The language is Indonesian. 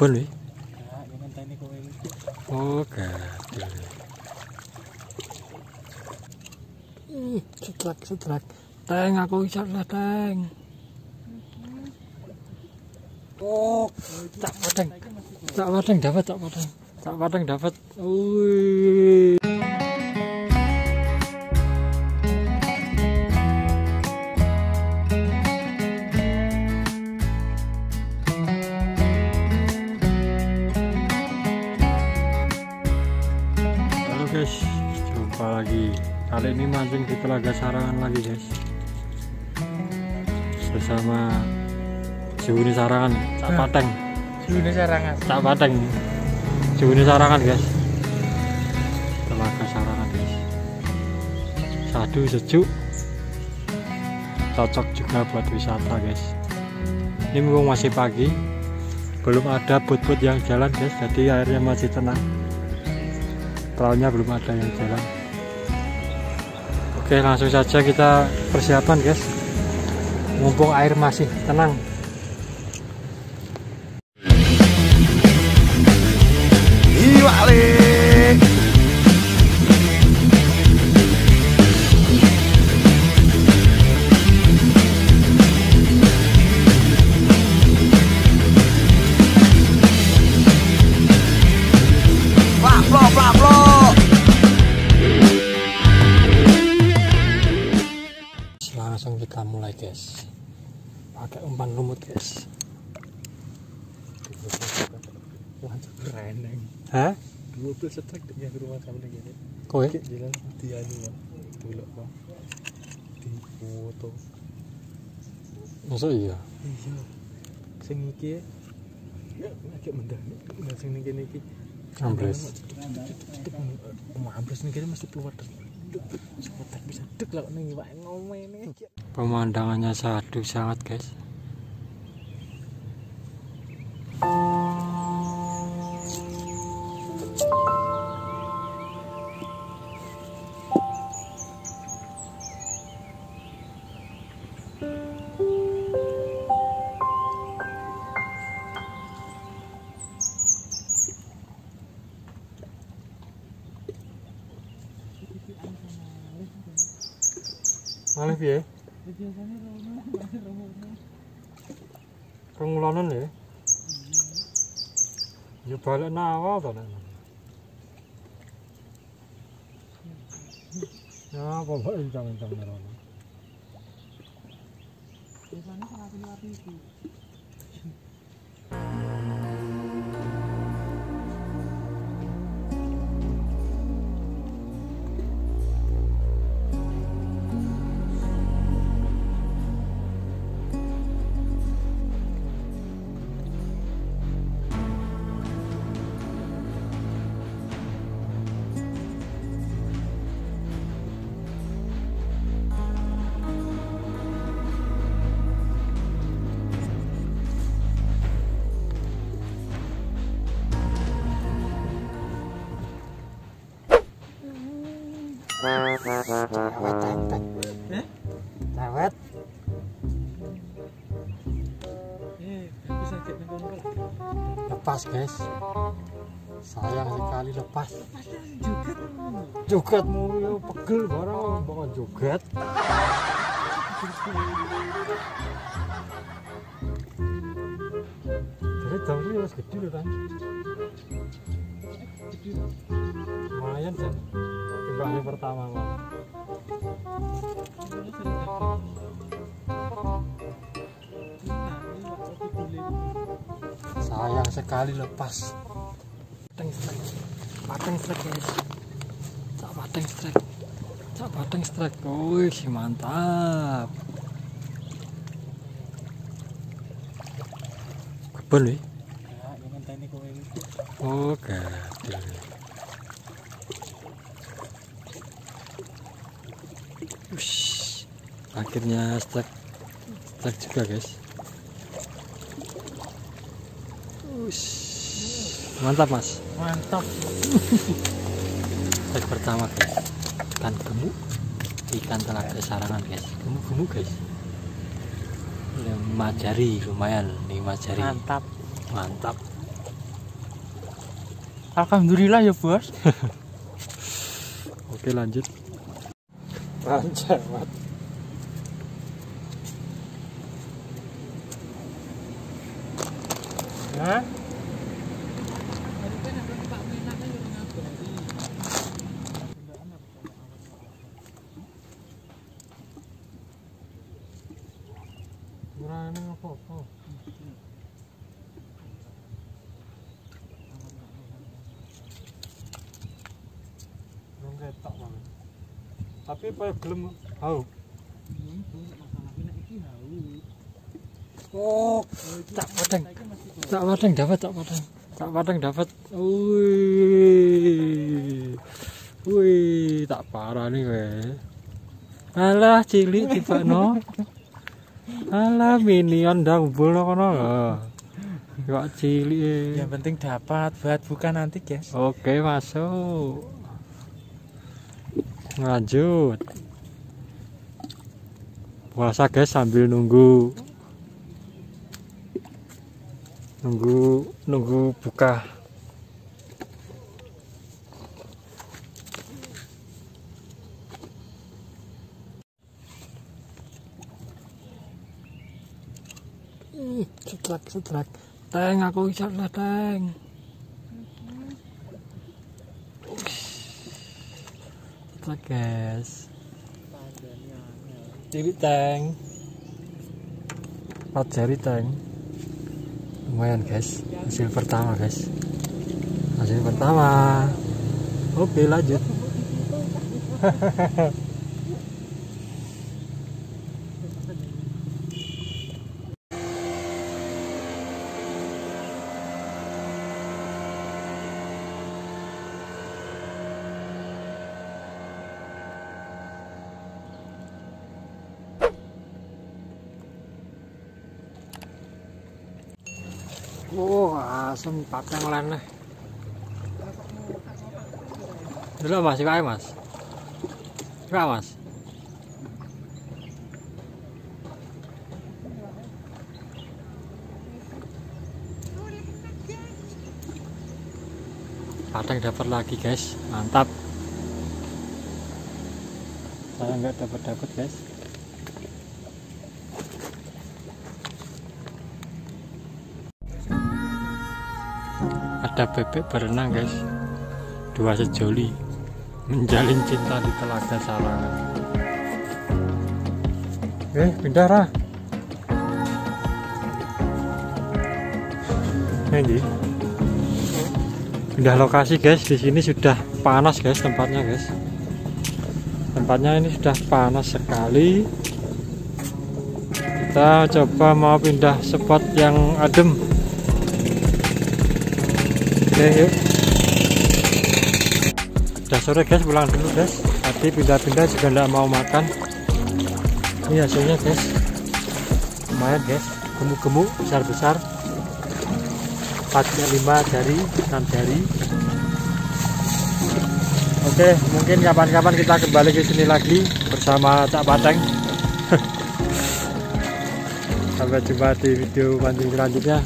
Kebon nih. Oh, gaduh. Setrek. Teng, aku iso lah, Teng. Oh, cak padang dapat. Cak padang dapat. Wih. Halo guys, jumpa lagi. Kali ini mancing di Telaga Sarangan lagi guys. Bersama Suhuni Sarangan, Cak Pateng. Suhuni Sarangan. Cak Pateng. Suhuni Sarangan guys. Telaga Sarangan guys. Sadu sejuk. Cocok juga buat wisata guys. Ini mumpung masih pagi, belum ada bot-bot yang jalan guys, jadi airnya masih tenang. Perahunya belum ada yang jalan. Oke, langsung saja kita persiapan guys. Mumpung air masih tenang. Langsung kita mulai guys, pakai umpan lumut guys. Hah? 12 setrek yang rumah kamu lagi. Kowe? Jalan dia nih, dulu Pak. Di foto. Masa iya? Iya. Sing iki agak mendah. Nah sing niki. Ambres. Ambres niki mesti keluar. Sepotek bisa dek lah ning iwak ngomene. Pemandangannya sadu sangat guys. Malih piye? Pengulanan ya? Ya balik nawa to nek. Ya apa bae encang-encang merono. Biasane rapi-rapi iki. Cewek. Lepas guys. Sayang sekali lepas. Jogetmu yo pegel barang bawa joget. Jadi jangkrik harus gede loh kan. Lumayan kan. Timbangnya pertama kok. Sayang sekali lepas. Pateng strike guys. Cak pateng strike. Wih, mantap. Kebon nih. Oh, gaduh. Akhirnya strike juga guys. Mantap mas. Mantap. Strike pertama guys. Ikan gemuk. Ikan Telaga Sarangan guys. Gemuk guys. 5 jari lumayan. 5 jari. Mantap. Alhamdulillah ya bos. Oke lanjut. Panjang. Hah? Kurangnya apa-apa. Belum ketok banget. Tapi apa gelem hau. Oh, tak padang dapat, tak padang dapat. Wih, tak parah nih kowe. Alah cilik tiba no. Alah minion dah ngumpul kono. Kok cilik. Yang penting dapat buat buka nanti guys. Oke masuk. Lanjut. Puasa guys sambil nunggu buka. Setlak. Teng aku iso lah teng. Setlak guys. Cilik teng. 4 jari teng. Lumayan guys, hasil pertama guys. Oke lanjut. Oh, asem patang laneh. Dulu mas, kayak mas. Enggak mas. Patang dapat lagi guys, mantap. Saya nggak dapat guys. Ada bebek berenang guys, 2 sejoli menjalin cinta di Telaga Sarangan. Pindah Rah. Ini pindah lokasi guys. Di sini sudah panas guys tempatnya guys. Tempatnya ini sudah panas sekali. Kita coba mau pindah spot yang adem. Oke, yuk. Udah sore guys, pulang dulu guys. Tadi pindah-pindah juga tidak mau makan. Ini hasilnya guys, lumayan guys, gemuk-gemuk, besar-besar. 4-5 jari, 6 jari. Oke, mungkin kapan-kapan kita kembali ke sini lagi bersama Cak Pateng. Sampai jumpa di video mancing selanjutnya.